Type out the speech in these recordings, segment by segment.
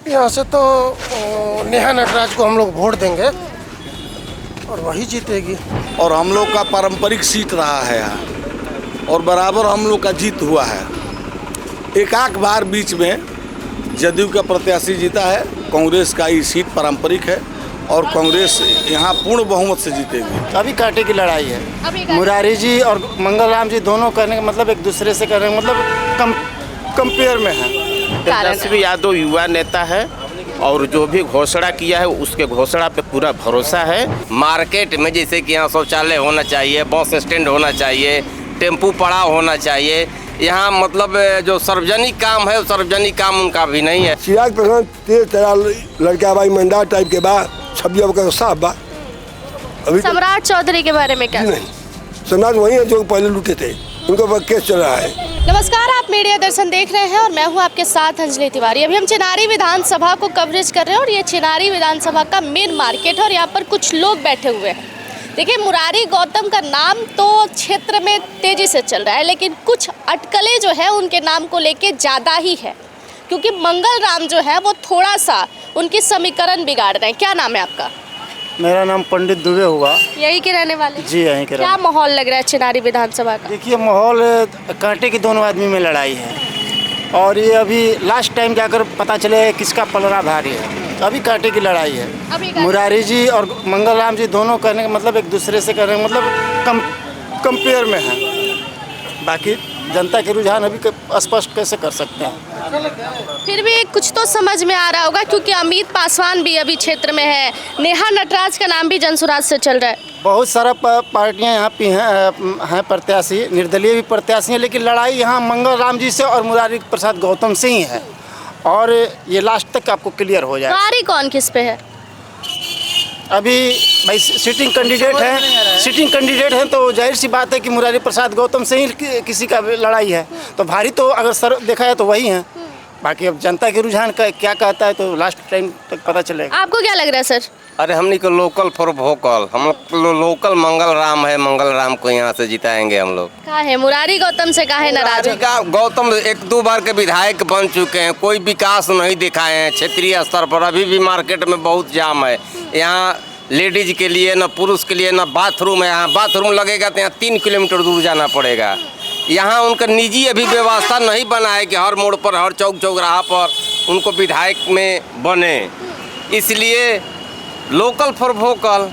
यहाँ से तो नेहा नटराज को हम लोग वोट देंगे और वही जीतेगी। और हम लोग का पारंपरिक सीट रहा है यहाँ और बराबर हम लोग का जीत हुआ है। एक आध बार बीच में जदयू का प्रत्याशी जीता है, कांग्रेस का ये सीट पारंपरिक है और कांग्रेस यहाँ पूर्ण बहुमत से जीतेगी। अभी कांटे की लड़ाई है। मुरारी जी और मंगल राम जी दोनों करने का मतलब एक दूसरे से करने का मतलब कंपेयर में है। तेजस्वी यादव युवा नेता है और जो भी घोषणा किया है उसके घोषणा पे पूरा भरोसा है। मार्केट में जैसे कि यहाँ शौचालय होना चाहिए, बस स्टैंड होना चाहिए, टेम्पू पड़ाव होना चाहिए। यहाँ मतलब जो सार्वजनिक काम है सार्वजनिक काम उनका भी नहीं है। चिराग प्रधान तेज तरह लड़का भाई मंडा टाइप के बाद छबिया का साफ बा। अभी सम्राट चौधरी के बारे में क्या? नहीं, सम्राट वही है जो पहले लूटे थे, उनका पर केस चल रहा है। नमस्कार, आप मीडिया दर्शन देख रहे हैं और मैं हूं आपके साथ अंजलि तिवारी। अभी हम चिनारी विधानसभा को कवरेज कर रहे हैं और ये चिनारी विधानसभा का मेन मार्केट है और यहाँ पर कुछ लोग बैठे हुए हैं। देखिए, मुरारी गौतम का नाम तो क्षेत्र में तेजी से चल रहा है, लेकिन कुछ अटकलें जो है उनके नाम को लेके ज़्यादा ही है, क्योंकि मंगल राम जो है वो थोड़ा सा उनकी समीकरण बिगाड़ रहे हैं। क्या नाम है आपका? मेरा नाम पंडित दुबे हुआ। यही के रहने वाले? जी, यहीं के। क्या माहौल लग रहा है चिनारी विधानसभा का? देखिए, माहौल कांटे की दोनों आदमी में लड़ाई है और ये अभी लास्ट टाइम जाकर पता चले किसका पलड़ा भारी है। अभी कांटे की लड़ाई है। मुरारी जी और मंगल राम जी दोनों करने का मतलब एक दूसरे से करने का मतलब कंपेयर में है। बाकी जनता के रुझान अभी स्पष्ट कैसे कर सकते हैं। फिर भी कुछ तो समझ में आ रहा होगा, क्योंकि अमित पासवान भी अभी क्षेत्र में है, नेहा नटराज का नाम भी जनसुराज से चल रहा है। बहुत सारा पार्टियां यहाँ पे हैं प्रत्याशी, निर्दलीय भी प्रत्याशी हैं, लेकिन लड़ाई यहाँ मंगल राम जी से और मुरारी प्रसाद गौतम से ही है और ये लास्ट तक आपको क्लियर हो जाए। मुरारी कौन किस पे है? अभी भाई सिटिंग कैंडिडेट हैं तो जाहिर सी बात है कि मुरारी प्रसाद गौतम से ही किसी का लड़ाई है, तो भारी तो अगर सर देखा है तो वही है। बाकी अब जनता के रुझान का क्या कहता है तो लास्ट टाइम तक पता चलेगा। आपको क्या लग रहा है सर? अरे हमने को लोकल फॉर वोकल, हम लोकल मंगल राम है, मंगल राम को यहाँ से जिताएंगे हम लोग। कहा है मुरारी गौतम से काहे नाराज हो? गौतम 1-2 बार के विधायक बन चुके हैं, कोई विकास नहीं दिखाए हैं क्षेत्रीय स्तर पर। अभी भी मार्केट में बहुत जाम है। यहाँ लेडीज के लिए न पुरुष के लिए न बाथरूम है। यहाँ बाथरूम लगेगा तो यहाँ 3 किलोमीटर दूर जाना पड़ेगा। यहाँ उनका निजी अभी व्यवस्था नहीं बना है कि हर मोड़ पर हर चौक चौराहा पर उनको विधायक में बने, इसलिए लोकल फॉर वोकल।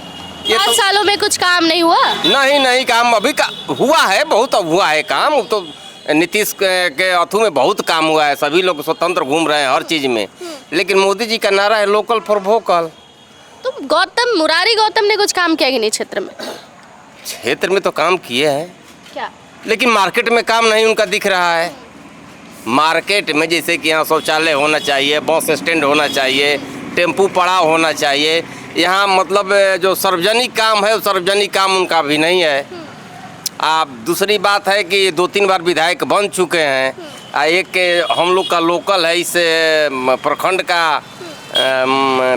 ये 5 सालों में कुछ काम नहीं हुआ? नहीं काम अभी का हुआ है, बहुत हुआ है काम। तो नीतीश के अथू में बहुत काम हुआ है, सभी लोग स्वतंत्र घूम रहे हैं हर चीज़ में, लेकिन मोदी जी का नारा है लोकल फॉर वोकल। तो मुरारी गौतम ने कुछ काम किया कि नहीं क्षेत्र में? क्षेत्र में तो काम किए हैं, क्या? लेकिन मार्केट में काम नहीं उनका दिख रहा है। मार्केट में जैसे कि यहाँ शौचालय होना चाहिए, बस स्टैंड होना चाहिए, टेम्पू पड़ाव होना चाहिए। यहाँ मतलब जो सार्वजनिक काम है सार्वजनिक काम उनका भी नहीं है। आप दूसरी बात है कि 2-3 बार विधायक बन चुके हैं। एक हम लोग का लोकल है, इस प्रखंड का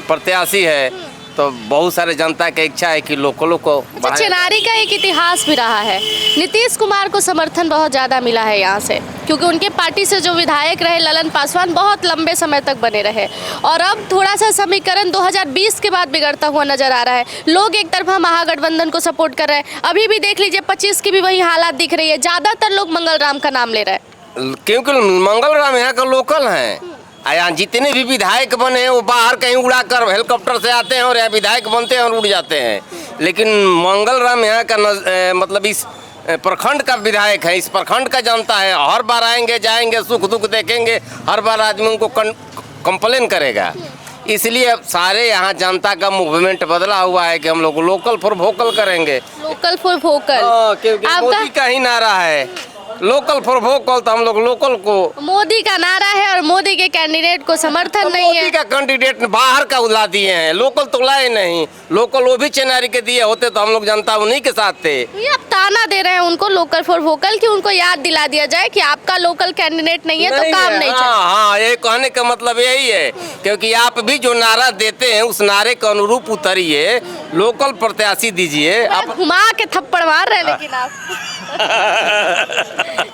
प्रत्याशी है, तो बहुत सारे जनता की इच्छा है कि लोकलों को। अच्छा, चिनारी का एक इतिहास भी रहा है। नीतीश कुमार को समर्थन बहुत ज़्यादा मिला है यहाँ से, क्योंकि उनके पार्टी से जो विधायक रहे ललन पासवान बहुत लंबे समय तक बने रहे, और अब थोड़ा सा समीकरण 2020 के बाद बिगड़ता हुआ नजर आ रहा है। लोग एक तरफा महागठबंधन को सपोर्ट कर रहे हैं। अभी भी देख लीजिए 25 की भी वही हालात दिख रही है। ज़्यादातर लोग मंगल राम का नाम ले रहे हैं, क्योंकि मंगल राम यहाँ का लोकल हैं। यहाँ जितने भी विधायक बने हैं वो बाहर कहीं उड़ा कर हेलीकॉप्टर से आते हैं और यहाँ विधायक बनते हैं और उड़ जाते हैं, लेकिन मंगल राम यहाँ का मतलब इस प्रखंड का विधायक है, इस प्रखंड का जनता है। हर बार आएंगे जाएंगे, सुख दुख देखेंगे, हर बार आदमी उनको कंप्लेन करेगा। इसलिए सारे यहाँ जनता का मूवमेंट बदला हुआ है कि हम लोग लोकल फॉर वोकल करेंगे। लोकल फॉर वोकल क्योंकि मोदी का ही नारा है लोकल फॉर वोकल, तो हम लोग लोकल को। मोदी का नारा है और मोदी के कैंडिडेट को समर्थन नहीं है। मोदी का कैंडिडेट बाहर का ला दिए हैं, लोकल तो लाए नहीं। लोकल वो भी चिनारी के दिए होते तो हम लोग जनता उन्हीं के साथ थे। ये अब ताना दे रहे हैं उनको लोकल फॉर वोकल, कि उनको याद दिला दिया जाए कि आपका लोकल कैंडिडेट नहीं है तो काम नहीं चलेगा। हाँ, ये कहने का मतलब यही है, क्योंकि आप भी जो नारा देते हैं उस नारे के अनुरूप उतरिए, लोकल प्रत्याशी दीजिए। आप घुमा के थप्पड़ मार रहे हैं, लेकिन आप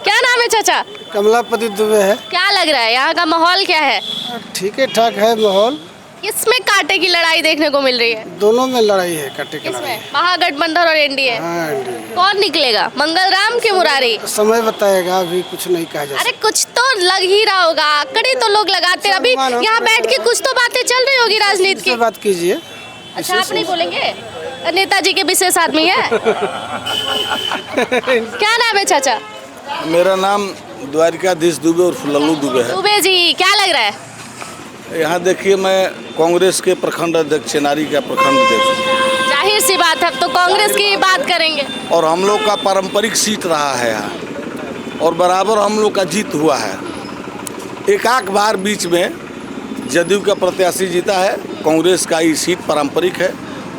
क्या नाम है चाचा? कमलापति दुबे है। क्या लग रहा है यहाँ का माहौल क्या है? ठीक है ठाक है माहौल। किसमें कांटे की लड़ाई देखने को मिल रही है? दोनों में लड़ाई है, काटे की लड़ाई। किसमें? महागठबंधन और एनडीए। हाँ, कौन निकलेगा, मंगल राम की मुरारी? समय बताएगा, अभी कुछ नहीं कहा जा अरे कुछ तो लग ही रहा होगा, आंकड़े तो लोग लगाते हैं। अभी यहाँ बैठ के कुछ तो बातें चल रही होगी राजनीति की। बात कीजिए। अच्छा, आप नहीं बोलेंगे? नेताजी के विशेष आदमी है। क्या नाम है चाचा? मेरा नाम द्वारिकाधीश दुबे और लल्लू दुबे है। दुबे जी, क्या लग रहा है? यहाँ देखिए, मैं कांग्रेस के प्रखंड अध्यक्ष, चेनारी का प्रखंड अध्यक्ष हूँ। जाहिर सी बात है, अब तो कांग्रेस की ही बात करेंगे। और हम लोग का पारंपरिक सीट रहा है यहाँ, और बराबर हम लोग का जीत हुआ है। एकाक बार बीच में जदयू का प्रत्याशी जीता है। कांग्रेस का ये सीट पारंपरिक है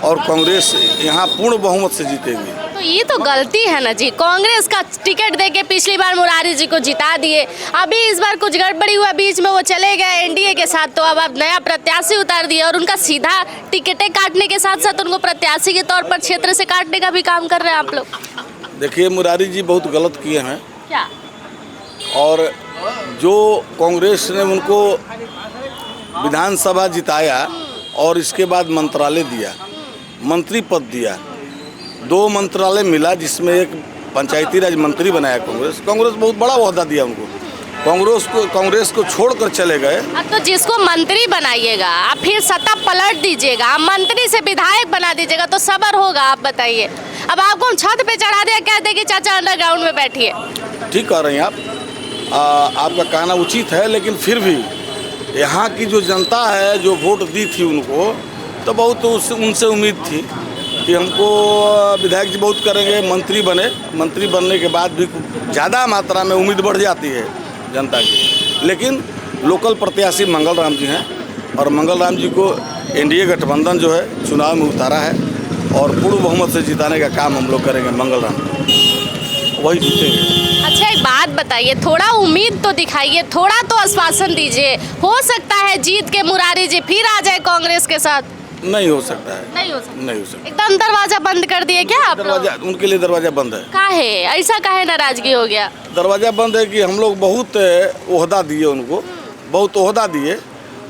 और कांग्रेस यहाँ पूर्ण बहुमत से जीतेगी। तो ये तो गलती है ना जी, कांग्रेस का टिकट देके पिछली बार मुरारी जी को जिता दिए, अभी इस बार कुछ गड़बड़ी हुआ, बीच में वो चले गए एनडीए के साथ, तो अब आप नया प्रत्याशी उतार दिए और उनका सीधा टिकटें काटने के साथ साथ उनको प्रत्याशी के तौर पर क्षेत्र से काटने का भी काम कर रहे हैं आप लोग। देखिए, मुरारी जी बहुत गलत किए हैं। क्या? और जो कांग्रेस ने उनको विधानसभा जिताया और इसके बाद मंत्रालय दिया, मंत्री पद दिया, 2 मंत्रालय मिला, जिसमें एक पंचायती राज मंत्री बनाया कांग्रेस बहुत बड़ा ओहदा दिया उनको। कांग्रेस को छोड़कर चले गए। अब तो जिसको मंत्री बनाइएगा आप फिर सत्ता पलट दीजिएगा, आप मंत्री से विधायक बना दीजिएगा तो सबर होगा। आप बताइए, अब आपको हम छत पे चढ़ा दिया, कहते कि चाचा अंडरग्राउंड में बैठिए। ठीक कह रहे हैं आप, आपका कहना उचित है, लेकिन फिर भी यहाँ की जो जनता है जो वोट दी थी उनको, तो बहुत उनसे उम्मीद थी कि हमको विधायक जी बहुत करेंगे, मंत्री बने। मंत्री बनने के बाद भी ज़्यादा मात्रा में उम्मीद बढ़ जाती है जनता की। लेकिन लोकल प्रत्याशी मंगल राम जी हैं और मंगल राम जी को एनडीए गठबंधन जो है चुनाव में उतारा है और पूर्ण बहुमत से जिताने का काम हम लोग करेंगे। मंगल राम वही जीतेंगे। अच्छा, एक बात बताइए, थोड़ा उम्मीद तो दिखाइए, थोड़ा तो आश्वासन दीजिए। हो सकता है जीत के मुरारी जी फिर आ जाए कांग्रेस के साथ। नहीं हो सकता है। नहीं हो सकता। नहीं हो सकता। एकदम दरवाजा बंद कर दिए क्या आप लोग? दरवाजा उनके लिए दरवाजा बंद है। काहे ऐसा, काहे नाराजगी हो गया? दरवाजा बंद है कि हम लोग बहुत ओहदा दिए उनको, बहुत ओहदा दिए,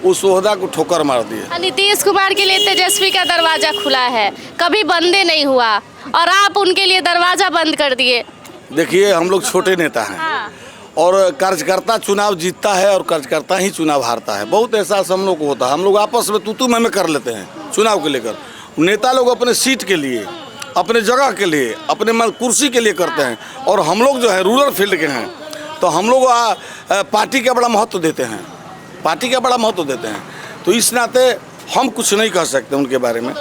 उस ओहदा को ठोकर मार दिए। नीतीश कुमार के लिए तेजस्वी का दरवाजा खुला है, कभी बंदे नहीं हुआ, और आप उनके लिए दरवाजा बंद कर दिए। देखिए, हम लोग छोटे नेता हैं। हाँ। और कार्यकर्ता चुनाव जीतता है और कार्यकर्ता ही चुनाव हारता है। बहुत एहसास हम लोग को होता है। हम लोग आपस में तू मैं कर लेते हैं चुनाव को लेकर। नेता लोग अपने सीट के लिए, अपने जगह के लिए, अपने कुर्सी के लिए करते हैं, और हम लोग जो है रूरल फील्ड के हैं, तो हम लोग पार्टी का बड़ा महत्व देते हैं, पार्टी का बड़ा महत्व देते हैं। तो इस नाते हम कुछ नहीं कह सकते उनके बारे में।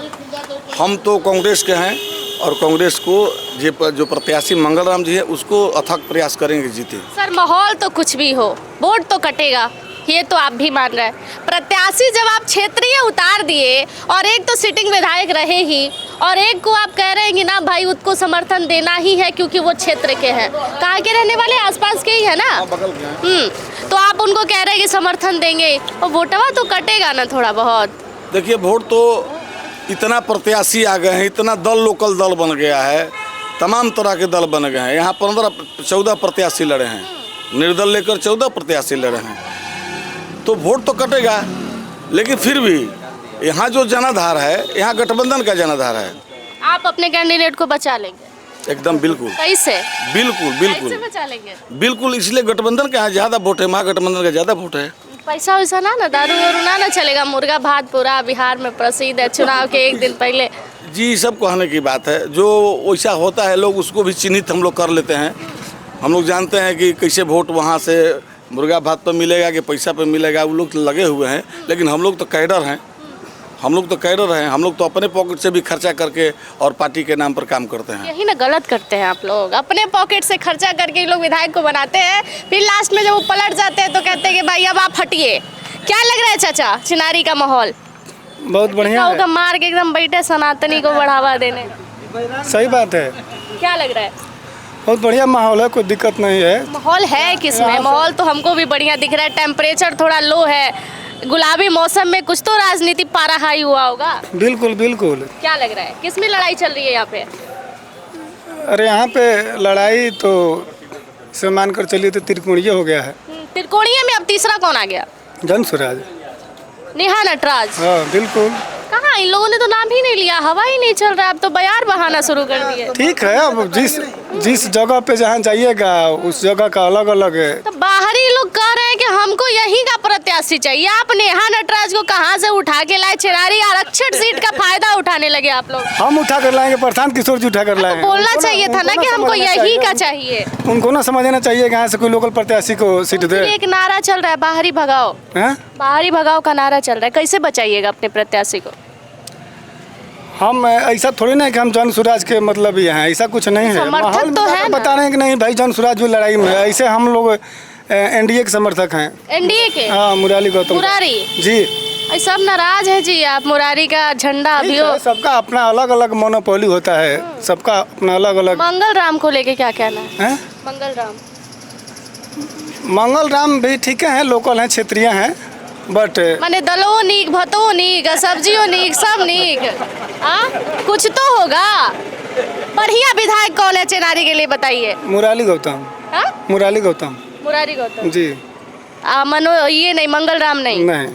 हम तो कांग्रेस के हैं और कांग्रेस को जो प्रत्याशी मंगल राम जी है उसको अथक प्रयास करेंगे जीते। सर, माहौल तो कुछ भी हो, वोट तो कटेगा, ये तो आप भी मान रहे हैं। प्रत्याशी जब आप क्षेत्रीय उतार दिए और एक तो सिटिंग विधायक रहे ही, और एक को आप कह रहे हैं कि ना भाई उसको समर्थन देना ही है क्योंकि वो क्षेत्र के हैं, कहाँ के रहने वाले, आसपास के ही है ना, बगल के। तो आप उनको कह रहे हैं कि समर्थन देंगे, और वोटवा तो कटेगा ना थोड़ा बहुत। देखिए, वोट तो इतना प्रत्याशी आ गए हैं, इतना दल, लोकल दल बन गया है, तमाम तरह के दल बन गए हैं। यहाँ 14 प्रत्याशी लड़े हैं, निर्दल लेकर 14 प्रत्याशी लड़े हैं, तो वोट तो कटेगा। लेकिन फिर भी यहाँ जो जनाधार है, यहाँ गठबंधन का जनाधार है। आप अपने कैंडिडेट को बचा लेंगे? एकदम बिल्कुल। कैसे? बिल्कुल बिल्कुल कैसे बचा लेंगे? बिल्कुल, इसलिए गठबंधन का यहाँ ज़्यादा वोट है, महागठबंधन का ज़्यादा वोट है। पैसा वैसा ना दारू वारू ना चलेगा? मुर्गा भात पूरा बिहार में प्रसिद्ध है, चुनाव के एक दिन पहले। जी, सब कहने की बात है। जो वैसा होता है लोग उसको भी चिन्हित हम लोग कर लेते हैं। हम लोग जानते हैं कि कैसे वोट वहाँ से मुर्गा भात पर मिलेगा कि पैसा पर मिलेगा, वो लोग तो लगे हुए हैं। लेकिन हम लोग तो कैडर हैं, हम लोग तो अपने पॉकेट से भी खर्चा करके और पार्टी के नाम पर काम करते हैं। यही ना गलत करते हैं आप लोग, अपने पॉकेट से खर्चा करके लोग विधायक को बनाते हैं, फिर लास्ट में जब वो पलट जाते हैं तो कहते हैं कि भाई अब आप हटिए। क्या लग रहा है चाचा, चिनारी का माहौल? बहुत बढ़िया है। मार के एकदम बैठे सनातनी को बढ़ावा देने। सही बात है, क्या लग रहा है? बहुत बढ़िया माहौल है, कोई दिक्कत नहीं है। माहौल है किसमें? माहौल तो हमको भी बढ़िया दिख रहा है। टेम्परेचर थोड़ा लो है, गुलाबी मौसम में कुछ तो राजनीति पारा हाई हुआ होगा। बिल्कुल बिल्कुल। क्या लग रहा है, किसमें लड़ाई चल रही है यहाँ पे? अरे यहाँ पे लड़ाई तो से मानकर चलिए तो त्रिकोणीय हो गया है। त्रिकोणीय में अब तीसरा कौन आ गया? जन स्वराज। नेहा नटराज। हाँ बिल्कुल। कहाँ, इन लोगों ने तो नाम ही नहीं लिया, हवा ही नहीं चल रहा, अब तो बयार बहाना शुरू कर दिए। ठीक है, अब जिस जगह पे जहाँ जाइएगा उस जगह का अलग अलग है। तो बाहरी लोग कह रहे हैं कि हमको यही का प्रत्याशी चाहिए। आप नेहा नटराज को कहाँ से उठा के लाए? चिरारी आरक्षित सीट का फायदा उठाने लगे आप लोग। हम उठा कर लाएंगे, प्रशांत किशोर जी उठा कर लाएंगे। बोलना चाहिए था ना कि हमको यही का चाहिए। उनको ना समझना चाहिए यहाँ से कोई लोकल प्रत्याशी को सीट दे। एक नारा चल रहा है, बाहरी भगाओ। बाहरी भगाओ का नारा चल रहा है, कैसे बचाइएगा अपने प्रत्याशी को? हम ऐसा थोड़ी ना कि हम जन स्वराज के मतलब ही हैं, ऐसा कुछ नहीं है। समर्थक तो है, बता रहे हैं कि नहीं भाई जन स्वराज में लड़ाई में, ऐसे हम लोग एनडीए के समर्थक हैं। एनडीए के? हाँ, मुरारी गौतम। मुरारी जी। सब नाराज है जी, आप मुरारी का झंडा अभी हो। सबका अपना अलग अलग मोनोपोली होता है, सबका अपना अलग अलग। मंगल राम को लेके क्या कहना है? मंगल राम भी ठीक है, लोकल हैं, क्षेत्रीय हैं, बट माने दलो नीक, भतो नीक, सब्जियों नीक, सब नीक। कुछ तो होगा। बढ़िया विधायक कौन है चेनारी के लिए बताइए? मुरारी गौतम। मुरारी गौतम। मुरारी गौतम जी। मनो ये नहीं, मंगल राम नहीं? नहीं,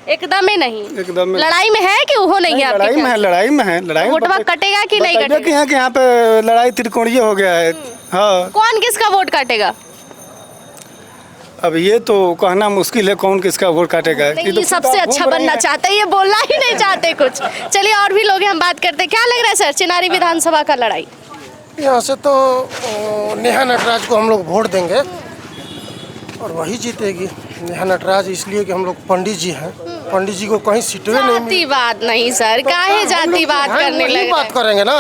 एकदम ही नहीं। एकदम लड़ाई में है कि वो नहीं है? लड़ाई में है, लड़ाई में है, लड़ाई। वोटवा कटेगा कि नहीं कटेगा? कि यहाँ पे लड़ाई त्रिकोणीय हो गया है। हाँ, कौन किसका वोट काटेगा? अब ये तो कहना मुश्किल है कौन किसका वोट काटेगा। ये सबसे अच्छा बनना चाहते हैं, ये बोलना ही नहीं चाहते कुछ। चलिए और भी लोग हैं, हम बात करते हैं। क्या लग रहा है सर, चिनारी विधानसभा का लड़ाई? यहाँ से तो नेहा नटराज को हम लोग वोट देंगे और वही जीतेगी। नेहा नटराज इसलिए कि हम लोग पंडित जी हैं, पंडित जी को कहीं सीटें नहीं मिली। जातिवाद नहीं सर, काहे जातिवाद करने लगे? बात करेंगे ना,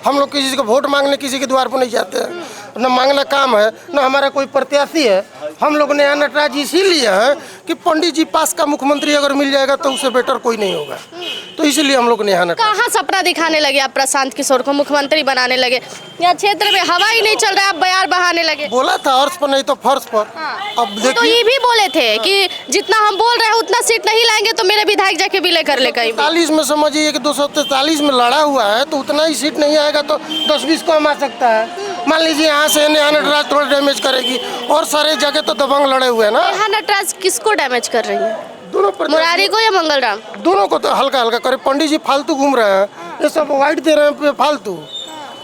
हम लोग किसी को वोट मांगने किसी के द्वार पर नहीं जाते हैं, न मांगना काम है, न हमारा कोई प्रत्याशी है। हम लोग नेहा नटराज इसीलिए हैं कि पंडित जी पास का मुख्यमंत्री अगर मिल जाएगा तो उससे बेटर कोई नहीं होगा, तो इसीलिए हम लोग नेहा नटराज। कहाँ सपना दिखाने लगे आप प्रशांत किशोर को मुख्यमंत्री बनाने लगे? यहाँ क्षेत्र में हवा ही नहीं चल रहा है, आप बयार बहाने लगे। बोला था अर्श पर नहीं तो फर्श पर। अब देखिए, तो ये भी बोले थे कि जितना हम बोल रहे हैं उतना सीट नहीं लाएंगे तो मेरे विधायक जाके विलय कर ले। 43 में समझिए कि 243 में लड़ा हुआ है तो उतना ही सीट नहीं आएगा तो 10-20 कम आ सकता है। मान लीजिए यहाँ से नेहा नटराज थोड़ा डैमेज करेगी और सारे जगह तो दबंग लड़े हुए हैं ना। नेहा नटराज किसको डैमेज कर रही है? दोनों, मुरारी को या मंगल राम? दोनों को तो हल्का हल्का करे। पंडित जी फालतू घूम रहे हैं, ये सब वाइट दे रहे हैं फालतू,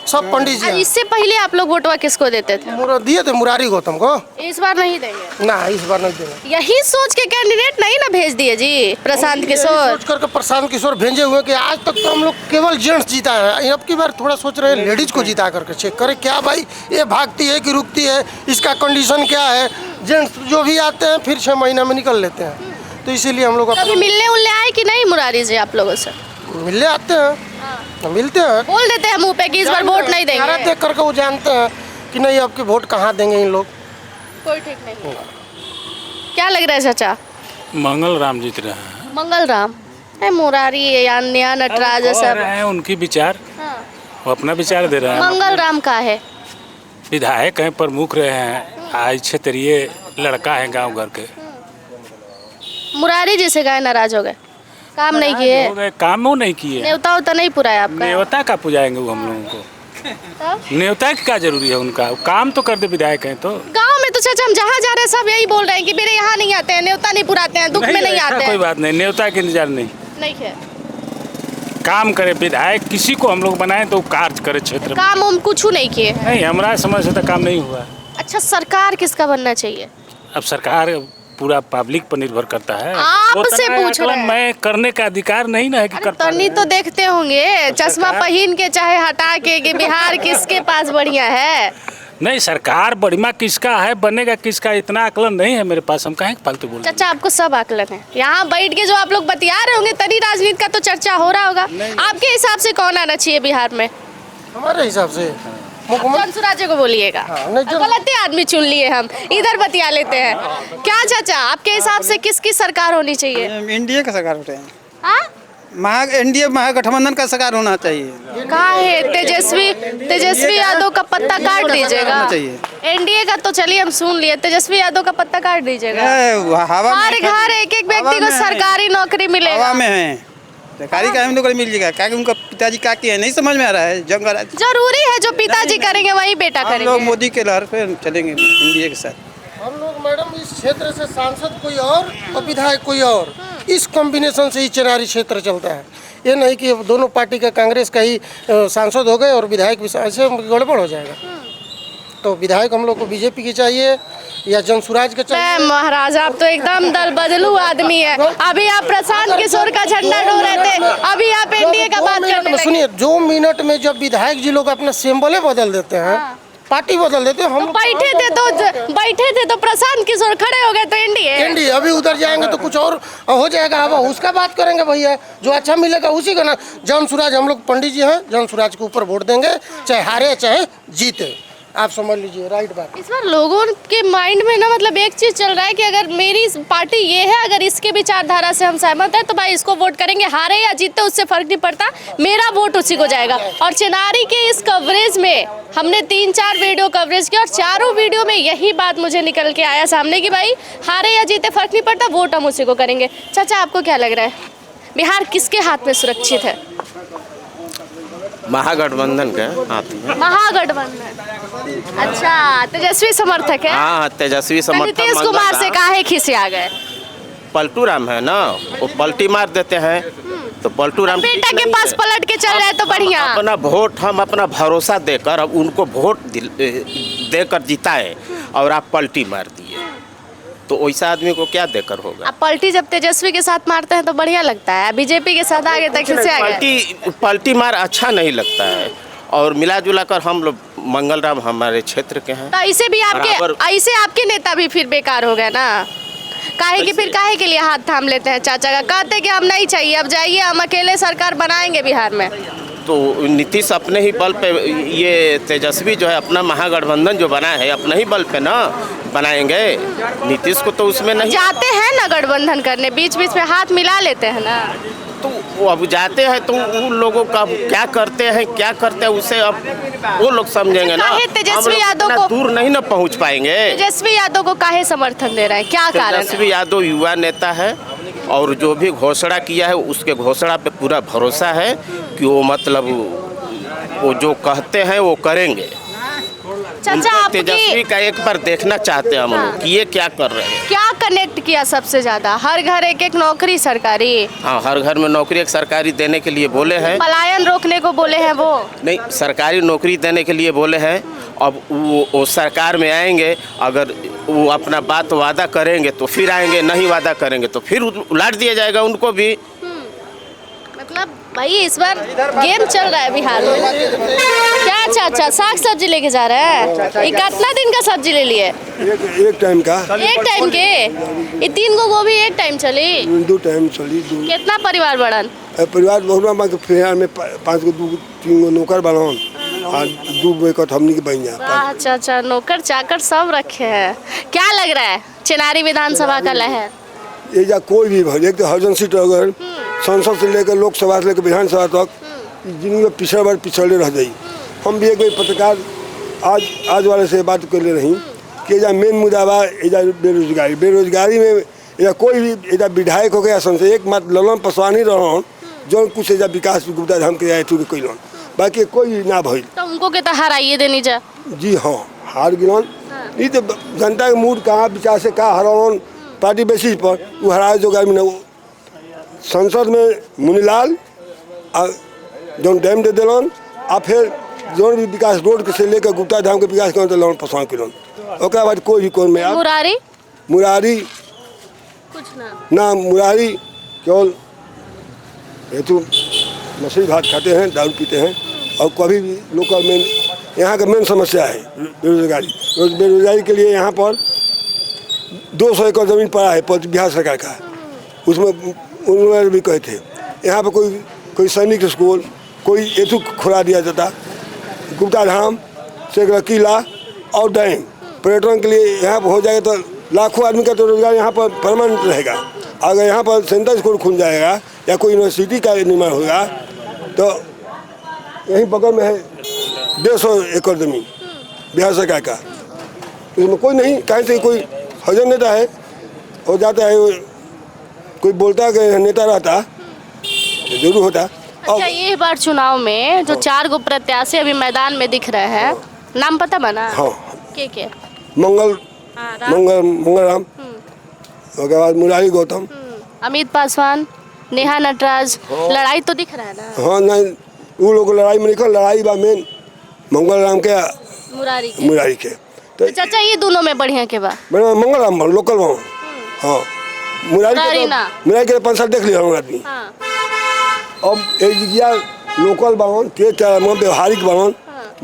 सब पंडित जी। इससे पहले आप लोग वोटवा किसको देते थे? दिए थे मुरारी गौतम को। इस बार नहीं देंगे? ना, इस बार नहीं देंगे। यही सोच के कैंडिडेट नहीं ना भेज दिए जी प्रशांत किशोर? सोच करके प्रशांत किशोर भेजे हुए कि आज तक तो हम लोग केवल जेंट्स जीता है, अब की बार थोड़ा सोच रहे हैं लेडीज को जिता करके चेक करे क्या भाई ये भागती है कि रुकती है, इसका कंडीशन क्या है। जेंट्स जो भी आते हैं फिर 6 महीना में निकल लेते हैं, तो इसीलिए हम लोग कभी मिलने उलने आए कि नहीं मुरारी जी आप लोगों से? मिलने आते हैं, मिलते हैं, बोल देते हैं मुंह पे कि इस बार वोट नहीं देंगे। देख करके वो जानते हैं कि नहीं आपके वोट कहाँ देंगे इन लोग। कोई ठीक नहीं। क्या लग रहा है चाचा? मंगल राम जीत रहे हैं। मंगल राम है, मुरारी या नेहा नटराज सब हैं, उनकी विचार वो अपना विचार दे रहे हैं। मंगल राम का है विधायक हैं, प्रमुख रहे हैं, आज क्षेत्रीय लड़का है गांव घर के। मुरारी जी से गाय नाराज हो गए, काम नहीं किए, काम वो नहीं किए, न्योता उता नहीं पुराया आपका? न्योता का पुजाएंगे वो हम लोगों को? न्योता की क्या जरूरी है उनका, काम तो कर दे विधायक हैं तो। गांव में तो चाचा हम जहाँ जा रहे हैं सब यही बोल रहे हैं कि मेरे यहाँ नहीं आते हैं, न्योता नहीं पुराते हैं, दुख में नहीं आते हैं। कोई बात नहीं, न्योता के इंतजार नहीं है। काम करे विधायक, किसी को हम लोग बनाए तो कार्य करे क्षेत्र में। काम हम कुछ नहीं किए हैं। नहीं, हमारा समझ से तो काम नहीं हुआ। अच्छा, सरकार किसका बनना चाहिए? अब सरकार पूरा पब्लिक पर निर्भर करता है। आपसे पूछ रहे हैं। मैं करने का अधिकार नहीं ना है कि कर तनी तो देखते होंगे चश्मा पहन के चाहे हटा के कि बिहार किसके पास बढ़िया है। नहीं, सरकार बढ़िया किसका है, बनेगा किसका, इतना आकलन नहीं है मेरे पास, हम कहें फालतू बोल। चाचा आपको सब आकलन है, यहाँ बैठ के जो आप लोग बतिया रहे होंगे तनी राजनीति का तो चर्चा हो रहा होगा। आपके हिसाब से कौन आना चाहिए बिहार में? हमारे हिसाब से जन स्वराज को बोलिएगा। गलत ही आदमी चुन लिए हम, इधर बतिया लेते हैं। क्या चाचा आपके हिसाब से किसकी सरकार होनी चाहिए? एनडीए का सरकार होते हैं, एनडीए महागठबंधन का सरकार होना चाहिए। कहाँ है तेजस्वी यादव का पत्ता काट दीजिएगा। एनडीए का तो चलिए हम सुन लिए, तेजस्वी यादव का पत्ता काट दीजिएगा। हर घर एक एक व्यक्ति को सरकारी नौकरी मिलेगा। हवा में है, सरकारी काम लोग को मिल जाएगा, क्या उनका पिताजी क्या किया नहीं समझ में आ रहा है। जंग जरूरी है जो पिताजी करेंगे वही बेटा हम लोग करेंगे। मोदी के लहर पे चलेंगे इंडिया के साथ। हम लोग मैडम इस क्षेत्र से सांसद कोई और विधायक कोई और, इस कॉम्बिनेशन से ही चेनारी क्षेत्र चलता है। ये नहीं कि दोनों पार्टी का कांग्रेस का ही सांसद हो गए और विधायक भी, ऐसे गड़बड़ हो जाएगा। तो विधायक हम लोग को बीजेपी की चाहिए या जनसुराज के चाहिए। महाराज आप तो एकदम दल बदलू आदमी है। अभी आप प्रशांत किशोर का झंडा ढो रहे थे, अभी आप एनडीए का बात करने लगे। सुनिए, 2 मिनट में जब विधायक जी लोग अपना सिंबल बदल देते हैं, पार्टी बदल देते हैं। हम तो बैठे थे तो प्रशांत किशोर खड़े हो गए तो एनडीए। अभी उधर जाएंगे तो कुछ और हो जाएगा। अब उसका बात करेंगे भैया, जो अच्छा मिलेगा उसी का ना। जनसुराज हम लोग पंडित जी हैं, जनसुराज के ऊपर वोट देंगे, चाहे हारे चाहे जीते। आप समझ लीजिए, राइट बात। इस बार लोगों के माइंड में ना मतलब एक चीज चल रहा है कि अगर मेरी पार्टी ये है, अगर इसके विचारधारा से हम सहमत है तो भाई इसको वोट करेंगे, हारे या जीते उससे फर्क नहीं पड़ता, मेरा वोट उसी को जाएगा। और चेनारी के इस कवरेज में हमने 3-4 वीडियो कवरेज किया और चारों वीडियो में यही बात मुझे निकल के आया सामने कि भाई हारे या जीते फर्क नहीं पड़ता, वोट हम उसी को करेंगे। चाचा आपको क्या लग रहा है, बिहार किसके हाथ में सुरक्षित है? महागठबंधन के हाथ में। महागठबंधन, अच्छा तेजस्वी समर्थक है। हाँ, तेजस्वी समर्थक। नीतीश कुमार से काहे खिसिया गए? पलटू राम है ना, वो पलटी मार देते हैं तो पलटू राम बेटा के पास पलट के चल रहे तो बढ़िया। अपना वोट हम अपना भरोसा देकर अब उनको वोट देकर जिताए और आप पलटी मार दिए तो वैसा आदमी को क्या देकर होगा। अब पलटी जब तेजस्वी के साथ मारते हैं तो बढ़िया लगता है, बीजेपी के साथ आगे तक खिसिया गए। पलटी मार अच्छा नहीं लगता है। और मिला जुला कर हम लोग मंगल राम हमारे क्षेत्र के हैं, तो ऐसे भी आपके नेता भी फिर बेकार हो गए ना। काहे कि फिर काहे के लिए हाथ थाम लेते हैं चाचा का, कहते कि हम नहीं चाहिए, अब जाइए हम अकेले सरकार बनाएंगे बिहार में। तो नीतीश अपने ही बल पे, ये तेजस्वी जो है अपना महागठबंधन जो बना है अपने ही बल पे ना बनाएंगे। नीतीश को तो उसमें नहीं जाते हैं ना गठबंधन करने, बीच बीच में हाथ मिला लेते हैं ना। तो वो अब जाते हैं तो उन लोगों का क्या करते हैं उसे अब वो लोग समझेंगे ना। तेजस्वी यादव को दूर नहीं ना पहुंच पाएंगे। तेजस्वी यादव को काहे समर्थन दे रहे हैं, क्या कारण है? तेजस्वी यादव युवा नेता है और जो भी घोषणा किया है उसके घोषणा पे पूरा भरोसा है कि वो मतलब वो जो कहते हैं वो करेंगे। चाचा तेजस्वी का एक बार देखना चाहते हैं हम लोग कि ये क्या कर रहे हैं। क्या कनेक्ट किया सबसे ज्यादा? हर घर एक नौकरी सरकारी। हाँ, हर घर में नौकरी एक सरकारी देने के लिए बोले हैं। पलायन रोकने को बोले हैं वो नहीं, सरकारी नौकरी देने के लिए बोले हैं। अब वो सरकार में आएंगे, अगर वो अपना बात वादा करेंगे तो फिर आएंगे, नहीं वादा करेंगे तो फिर उलाट दिया जाएगा उनको भी। मतलब भाई इस बार गेम चल रहा है बिहार में। क्या चाचा साग सब्जी लेके जा रहे हैं? ये कितना दिन का सब्जी ले लिए? एक टाइम का। एक टाइम के? ये 3 गो गोभी एक टाइम चली? 2 टाइम चली। कितना परिवार बढ़न? परिवार बहुत फिलहाल में 5 गो 3 गो नौकर बनाओ और 2 बेकट हमनी के बन जा। अच्छा नौकर चाकर सब रखे हैं। क्या लग रहा है चेनारी विधानसभा का लहर? ये जा कोई भी भले, एक तो हरजन सीट अगर संसद से लेकर लोकसभा से लेकर विधानसभा तक जिनमें पिछड़े रह जाई। हम भी एक पत्रकार आज वाले से बात कर ले रही कि एजा मेन मुद्दा बा एजा बेरोजगारी में एजा कोई भी एजा विधायक हो गया संसद एक मात्र ललन पासवान ही रहन जो कुछ एजा विकास गुप्ता धाम के आए थे कैलन, बाकी कोई ना भइल। तो उनको के तो हराइए देनी जा। जी हाँ, हार गिलन। नहीं तो जनता के मूड कहाँ विचार से कहाँ हरावन पार्टी बेसिस पर वो हराए जो गाड़ी में संसद में मुनीलाल जो डैम दे दिलन आ फिर जो भी विकास रोड के से लेकर गुप्ता धाम के विकास कर ललन पसंद किलन। ओकरा बाद कोई भी कौन में मुरारी कुछ ना मुरारी केवल हेतु मछली भात खाते हैं, दारू पीते हैं और कभी भी लोकल मेन यहाँ का मेन समस्या है बेरोजगारी। बेरोजगारी के लिए यहाँ पर 200 एकड़ ज़मीन पड़ा है बिहार सरकार का, उसमें उन्होंने भी कहे थे यहाँ पर कोई सैनिक स्कूल कोई हेतु खुला दिया जाता। गुप्ता धाम से किला और डैम पर्यटन के लिए यहाँ पर हो जाएगा तो लाखों आदमी का तो रोजगार यहाँ पर परमानेंट रहेगा। अगर यहाँ पर सेंटर स्कूल खुल जाएगा या कोई यूनिवर्सिटी का निर्माण होगा तो यहीं बगल में है 150 एकड़ ज़मीन बिहार सरकार का, इसमें कोई नहीं कहीं से कोई हजर नेता है हो जाता है, कोई बोलता है कि नेता रहता जरूर होता। अच्छा, ये बार चुनाव में जो 4 गो प्रत्याशी अभी मैदान में दिख रहे हैं, नाम पता बना? हाँ, के मंगल राम, उसके बाद मुरारी गौतम, अमित पासवान, नेहा नटराज। लड़ाई तो दिख रहा है ना? हाँ नहीं, वो लोग लड़ाई में निकल, लड़ाई बा मेन मंगल राम के मुरारी के। तो चाचा ये दोनों में बढ़िया के बा? मंगल राम लोकल वहाँ। हाँ, मुरारी के 5 साल देख लिया आदमी। अब एक लोकल बावन के व्यवहारिक बावन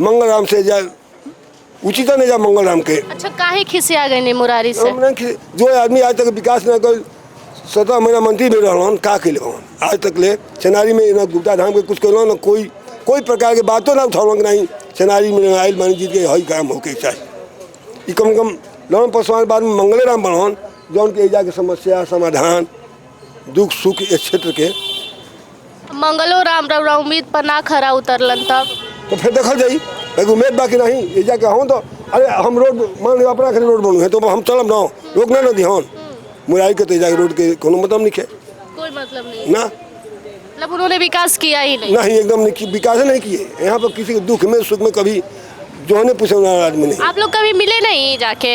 मंगल राम से जा उचित नहीं जा मंगल राम के। अच्छा, काहे खिसे आ गए मुरारी से? जो आदमी आज तक विकास न कर 17 महीना मंत्री भी रहन का के लिए आज तक ले चेनारी में न गुप्ता धाम के कुछ कहलो न कोई प्रकार के बातों ना उठावन नहीं। चेनारी में आयल मानी जीत के हई काम होके चाहिए। कम से कम ललन पासवान बाद में मंगले राम बनन जौन के एजा के समस्या समाधान दुख सुख इस क्षेत्र के। मंगलो राम रउरा उम्मीद पर ना खरा उतरलन तब तो फिर देखल जाई उम्मीद बाकी नहीं एजा के हूँ। तो अरे हम रोड मान लो अपना रोड बनू है तो हम चलब ना रोक ना दिहन मुरारी के तेजा रोड के कोनो मतलब नहीं है, कोई मतलब नहीं ना। मतलब उन्होंने विकास किया ही नहीं? नहीं, एकदम नहीं, विकास नहीं किए। यहाँ पर किसी के दुख में सुख में कभी जो है पूछे आदमी नहीं। आप लोग कभी मिले नहीं जाके?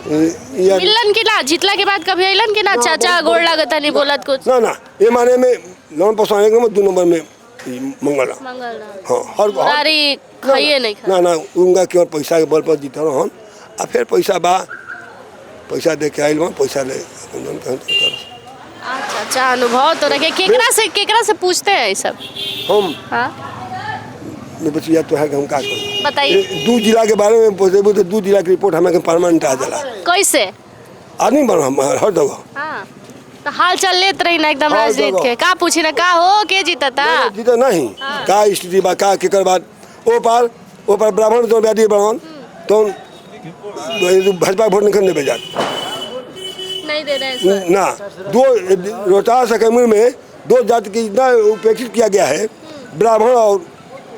मिलन की ना जीतला के बाद कभी अलन की ना चाचा गोड़ लागता नहीं बोलत कुछ? ना ये माने में ललन पासवान 1 नंबर 2 नंबर में मंगल राम। हाँ, हर मुरारी खाइए नहीं खा। ना उनका केवल पैसा के बल पर जीता रहन आ फिर पैसा दे के आइल पैसा ले। अच्छा, अनुभव तो रखे। केकरा से पूछते हैं ये सब? हम बचिया तो है कि हम का बताइए। 2 जिला के बारे में पूछे तो 2 जिला की रिपोर्ट हमें परमानेंट आ जाला। कैसे आदमी बन हर जगह? हाँ, तो हाल चल लेत रही ना एकदम राजनीति के। का पूछी ना का हो के जीता जीता नहीं। का स्थिति बा का केकर बाद ओ पार ब्राह्मण तो व्याधि बढ़न तो भाजपा वोट नहीं देवे जात नहीं दे रहे ना। 2 रोहतास कैमूर में 2 जाति की इतना उपेक्षित किया गया है, ब्राह्मण और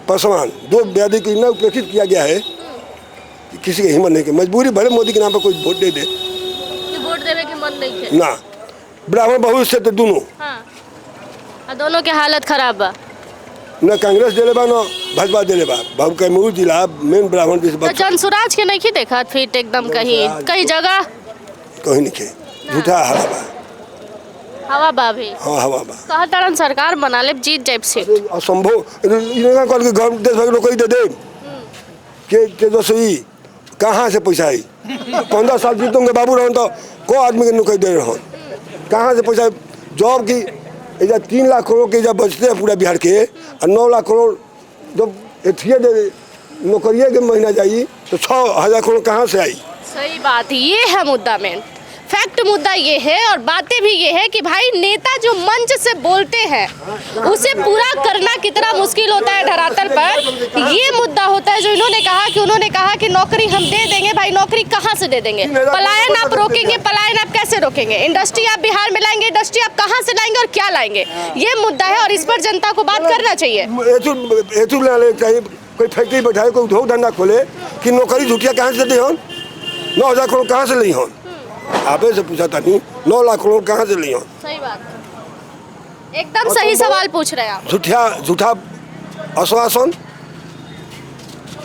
पासवान 2 व्याधि को इतना उपेक्षित किया गया है कि किसी की हिम्मत नहीं की। मजबूरी भले मोदी के नाम पर कोई वोट दे दे, वोट देवे के मन नहीं है ना। ब्राह्मण बहुत से तो दोनों। हाँ, दोनों के हालत खराब बा। न कांग्रेस दिले बा न भाजपा दिले बा। बाबू कैमूर जिला मेन ब्राह्मण तो जनसुराज के नहीं देखा फिट एकदम कहीं जगह कहीं नहीं झूठा हवा बा भी। हाँ, हवा बा। कहतरन सरकार बना ले जीत जाए सीट। असंभव इनका कल के घर देश भर लोग दे के तेजस्वी कहाँ से पैसा आई? 15 साल जीतोगे बाबू रहन तो को आदमी के नौकरी दे रहे कहाँ से पैसा? जॉब की 3 लाख करोड़ के जब बचते हैं पूरा बिहार के और 9 लाख करोड़ जब एथिए दे नौकरिए के महीना जाइए तो 6,000 करोड़ कहाँ से आई? सही बात, ये है मुद्दा में। फैक्ट मुद्दा ये है और बातें भी ये है कि भाई नेता जो मंच से बोलते हैं उसे पूरा करना कितना मुश्किल होता है धरातल पर। ये मुद्दा होता है जो उन्होंने कहा कि नौकरी हम दे देंगे। भाई नौकरी कहाँ से दे देंगे? पलायन आप रोकेंगे, पलायन आप कैसे रोकेंगे? इंडस्ट्री आप बिहार में लाएंगे, इंडस्ट्री आप कहाँ से लाएंगे और क्या लाएंगे? ये मुद्दा है और इस पर जनता को बात करना चाहिए। कोई फैक्ट्री बैठाए, कोई उद्योग धंधा खोले कि नौकरी झूठिया कहाँ से दे? 9,000 करोड़ कहाँ से ली हन? आपे से पूछा था नहीं 9 लाख करोड़ कहाँ से ली हन? सही बात, एकदम सही सवाल पूछ रहे हैं आप। झूठा आश्वासन।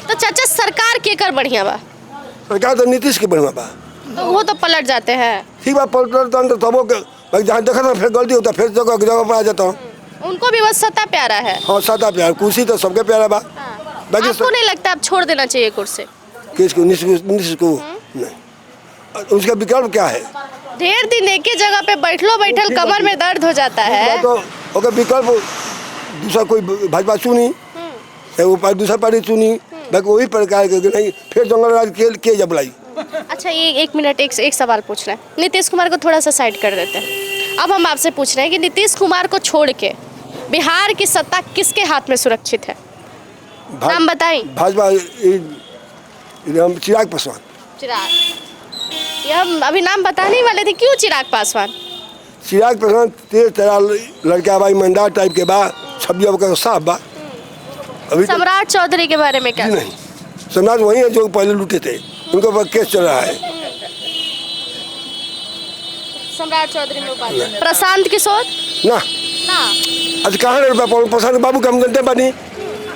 तो चाचा सरकार के कर बढ़िया बा? सरकार तो नीतीश के बढ़िया बा। तो वो तो पलट जाते हैं। ठीक बा, पलट तबो के जहाँ देखा था फिर गलती होता फिर जगह पर आ जाता हूँ। उनको भी बस सत्ता प्यारा है। हाँ, सत्ता प्यार, कुर्सी तो सबके प्यारा बा। आपको नहीं लगता आप छोड़ देना चाहिए कुर्सी? किसको? नीतीश को नहीं। उसका विकल्प क्या है? ढेर दिन एक ही जगह पे बैठल कमर में दर्द हो जाता है। तो ओके विकल्प दूसरा कोई भाजपा चुनी दूसरा पार्टी चुनी वही प्रकार के नहीं फिर जंगल राज के जब लाई। अच्छा, ये 1 मिनट एक सवाल पूछ रहे हैं। नीतीश कुमार को थोड़ा सा साइड कर देते हैं। अब हम आपसे पूछ रहे हैं कि नीतीश कुमार को छोड़ के बिहार की सत्ता किसके हाथ में सुरक्षित है? नाम बताएं। भाजपा चिराग पासवान। ये हम अभी नाम बताने ही वाले थे। क्यों चिराग पासवान? चिराग पासवान तेज तरार लड़का बा, ईमानदार टाइप के बा, छब्बी का साफ बा। अभी सम्राट चौधरी के बारे में क्या? नहीं, सम्राट वही है जो पहले लूटे थे, उनके ऊपर केस चल रहा है। सम्राट चौधरी में प्रशांत किशोर ना ना आज कहाँ रुपया प्रसाद बाबू के हम जनते बनी,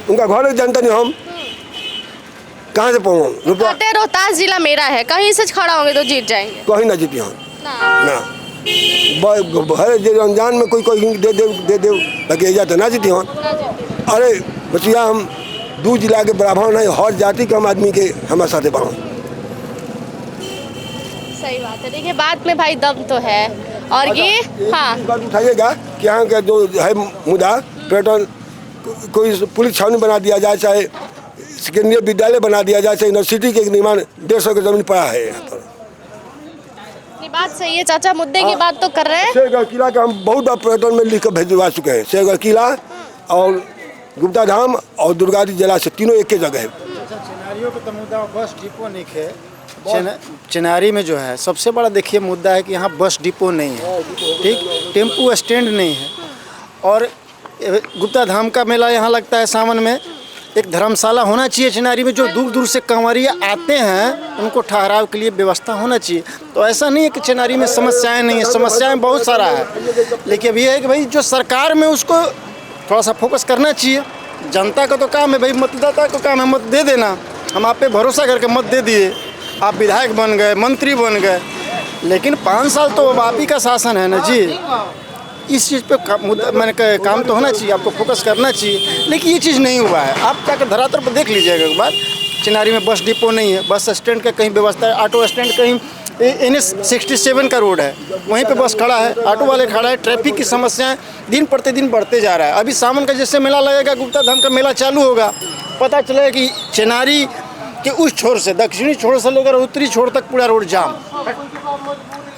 उनका घर जनता नहीं, हम कहाँ से पाऊँ रुपया। कहते हैं रोहतास जिला मेरा है, कहीं से खड़ा होंगे तो जीत जाएंगे। कहीं ना जीती हम ना भरे जे रमजान में कोई कोई दे बाकी जाते ना जीती हम। अरे बचिया हम 2 जिला के बराबर नहीं, हर जाति के हम आदमी के हमारे साथ बढ़ो। सही बात है। देखिए बात में भाई दम तो है। और ये हाँ बात उठाइएगा कि यहाँ का जो है मुद्दा पेट्रोल कोई पुलिस छावनी बना दिया जाए, चाहे केंद्रीय विद्यालय बना दिया जाए, चाहे यूनिवर्सिटी के निर्माण 150 की जमीन पड़ा है यहाँ पर। बात सही है चाचा, मुद्दे की बात तो कर रहे हैं। शेरगढ़ किला का हम बहुत बार पेट्रोल में लिख कर भेजवा चुके हैं। शेरगढ़ किला और गुप्ता धाम और दुर्गावती जिला से तीनों एक ही जगह है। चिनारियों का तो मुद्दा बस डिपो नहीं है। चिनारी में जो है सबसे बड़ा देखिए मुद्दा है कि यहाँ बस डिपो नहीं है, ठीक, टेम्पू स्टैंड नहीं है। और गुप्ता धाम का मेला यहाँ लगता है सावन में। एक धर्मशाला होना चाहिए चिनारी में, जो दूर दूर से कंवरिया आते हैं उनको ठहराव के लिए व्यवस्था होना चाहिए। तो ऐसा नहीं है कि चिनारी में समस्याएं नहीं है, समस्याएं बहुत सारा है। लेकिन अब ये है कि भाई जो सरकार में उसको थोड़ा सा फोकस करना चाहिए। जनता का तो काम है भाई, मतदाता का काम है मत दे देना। हम आप पे भरोसा करके मत दे दिए, आप विधायक बन गए, मंत्री बन गए, लेकिन 5 साल तो अब आप ही का शासन है ना जी। इस चीज़ पे मुद्दा मैंने काम तो होना चाहिए, आपको फोकस करना चाहिए, लेकिन ये चीज़ नहीं हुआ है। आप जाकर धरातल पर देख लीजिएगा एक बार, चिनारी में बस डिपो नहीं है, बस स्टैंड का कहीं व्यवस्था है, ऑटो स्टैंड कहीं NH 67 का रोड है, वहीं पे बस खड़ा है, ऑटो वाले खड़ा है। ट्रैफिक की समस्याएं दिन प्रतिदिन बढ़ते जा रहा है। अभी सावन का जैसे मेला लगेगा, गुप्ता धाम का मेला चालू होगा, पता चलेगा कि चिनारी के उस छोर से दक्षिणी छोर से लेकर उत्तरी छोर तक पूरा रोड जाम।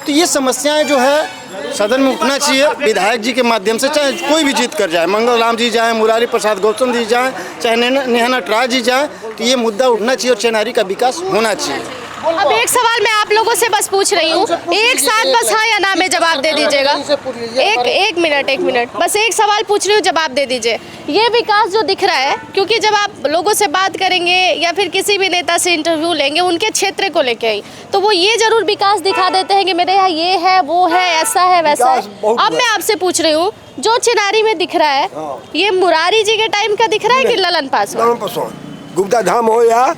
तो ये समस्याएं जो है सदन में उठना चाहिए विधायक जी के माध्यम से, चाहे कोई भी जीत कर जाए, मंगल राम जी जाएँ, मुरारी प्रसाद गौतम जी जाएँ, चाहे नेहा नटराज जी जाएँ, तो ये मुद्दा उठना चाहिए और चिनारी का विकास होना चाहिए। अब एक सवाल मैं आप लोगों से बस पूछ रही हूँ, एक साथ बस हाँ या ना में जवाब दे दीजिएगा। एक मिनट बस एक सवाल पूछ रही हूँ, जवाब दे दीजिए। ये विकास जो दिख रहा है, क्योंकि जब आप लोगों से बात करेंगे या फिर किसी भी नेता से इंटरव्यू लेंगे उनके क्षेत्र को लेके ही, तो वो ये जरूर विकास दिखा देते हैं कि मेरे यहाँ ये है, वो है, ऐसा है, वैसा है। अब मैं आपसे पूछ रही हूँ, जो चिनारी में दिख रहा है, ये मुरारी जी के टाइम का दिख रहा है कि ललन पासवान? गुप्ता धाम हो या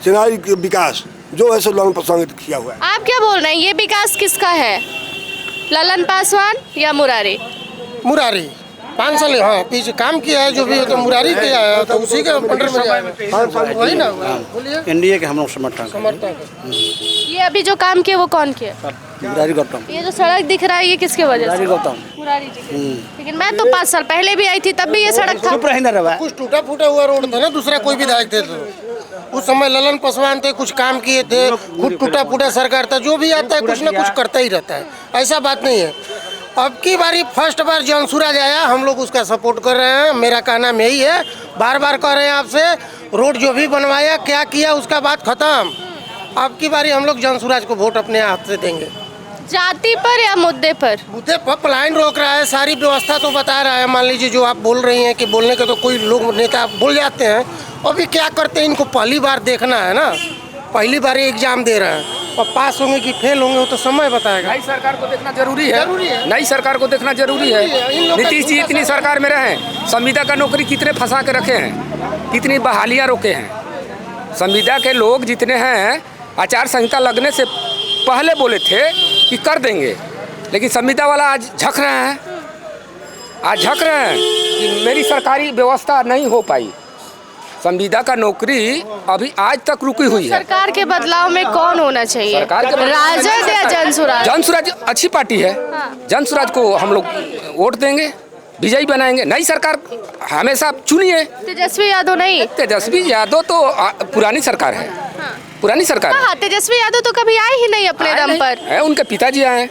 चिनारी के विकास जो है सो ललन पासवान किया हुआ है। आप क्या बोल रहे हैं, ये विकास किसका है, ललन पासवान या मुरारी? मुरारी 5 साल हाँ पीछे काम किया है, जो भी है तो मुरारी किया है, तो उसी के अंडर में जाएगा, वही ना। बोलिए एनडीए के हम लोग समर्थक। ये अभी जो काम किया वो कौन किया? मुरारी गौतम। ये जो सड़क दिख रहा है ये किसके वजह से? मुरारी जी के। लेकिन मैं तो 5 साल पहले भी आई थी, तब भी ये सड़क था। कुछ टूटा फूटा हुआ रोड था ना, दूसरा कोई विधायक थे तो उस समय ललन पासवान थे, कुछ काम किए थे, खुद टूटा फूटा सरकार था, जो भी आता है कुछ ना कुछ करता ही रहता है, ऐसा बात नहीं है। अब की बारी फर्स्ट बार जॉन सूरज आया, हम लोग उसका सपोर्ट कर रहे हैं। मेरा कहना यही है, बार बार कह रहे हैं आपसे, रोड जो भी बनवाया क्या किया उसका बात खत्म। अब की बारी हम लोग जॉन सूरज को वोट अपने हाथ से देंगे। जाति पर या मुद्दे पर? मुद्दे पर पलायन रोक रहा है, सारी व्यवस्था तो बता रहा है। मान लीजिए जो आप बोल रही हैं कि बोलने के तो कोई लोग नेता बोल जाते हैं, अभी क्या करते हैं, इनको पहली बार देखना है ना, पहली बार एग्जाम दे रहे हैं, और पास होंगे कि फेल होंगे वो तो समय बताएगा। नई सरकार को देखना जरूरी है, नई सरकार को देखना जरूरी है। नीतीश जी इतनी सरकार में रहे, संविदा का नौकरी कितने फंसा के रखे हैं, कितनी बहालियाँ रोके हैं। संविदा के लोग जितने हैं आचार संहिता लगने से पहले बोले थे कि कर देंगे, लेकिन संविदा वाला आज झक रहे हैं, कि मेरी सरकारी व्यवस्था नहीं हो पाई। संविदा का नौकरी अभी आज तक रुकी हुई है। सरकार के बदलाव में कौन होना चाहिए, सरकार के राजद या जनसुराज? जनसुराज अच्छी पार्टी है, जनसुराज को हम लोग वोट देंगे, विजयी बनाएंगे। नई सरकार हमेशा चुनिए। तेजस्वी यादव नहीं? तेजस्वी यादव तो पुरानी सरकार है, पुरानी सरकार। हाँ, तेजस्वी यादव तो कभी आए ही नहीं अपने दम पर। है, उनके पिताजी आए।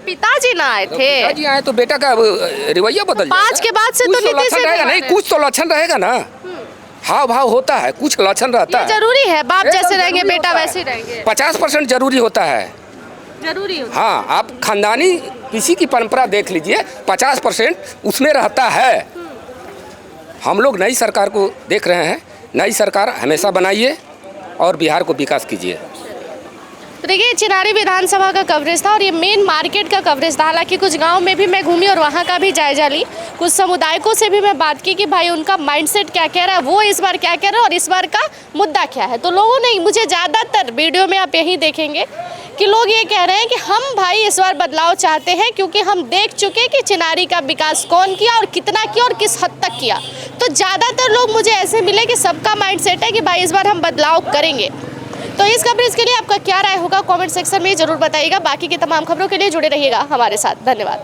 पिताजी ना आए थे? पिताजी आए तो बेटा का रवैया बदल जाएगा। 5 के बाद से तो नीतीश रहेगा नहीं, कुछ तो लक्षण रहेगा ना, हाव भाव होता है, कुछ लक्षण रहता है। जरूरी है, बाप जैसे रहेंगे बेटा वैसे रहेंगे। 50% जरूरी होता है, जरूरी होता। हाँ, आप खानदानी किसी की परंपरा देख लीजिए, 50% उसमें रहता है। हम लोग नई सरकार को देख रहे हैं, नई सरकार हमेशा बनाइए और बिहार को विकास कीजिए। तो देखिए चिनारी विधानसभा का कवरेज था और ये मेन मार्केट का कवरेज था। हालांकि कुछ गांव में भी मैं घूमी और वहां का भी जायजा ली, कुछ समुदायों से भी मैं बात की कि भाई उनका माइंडसेट क्या कह रहा है, वो इस बार क्या कह रहे हैं और इस बार का मुद्दा क्या है। तो लोगों ने मुझे ज़्यादातर वीडियो में आप यही देखेंगे कि लोग ये कह रहे हैं कि हम भाई इस बार बदलाव चाहते हैं, क्योंकि हम देख चुके कि चिनारी का विकास कौन किया और कितना किया और किस हद तक किया। तो ज़्यादातर लोग मुझे ऐसे मिले कि सबका माइंडसेट है कि भाई इस बार हम बदलाव करेंगे। तो इस कवरेज के लिए आपका क्या राय होगा कमेंट सेक्शन में ज़रूर बताइएगा। बाकी की तमाम खबरों के लिए जुड़े रहिएगा हमारे साथ। धन्यवाद।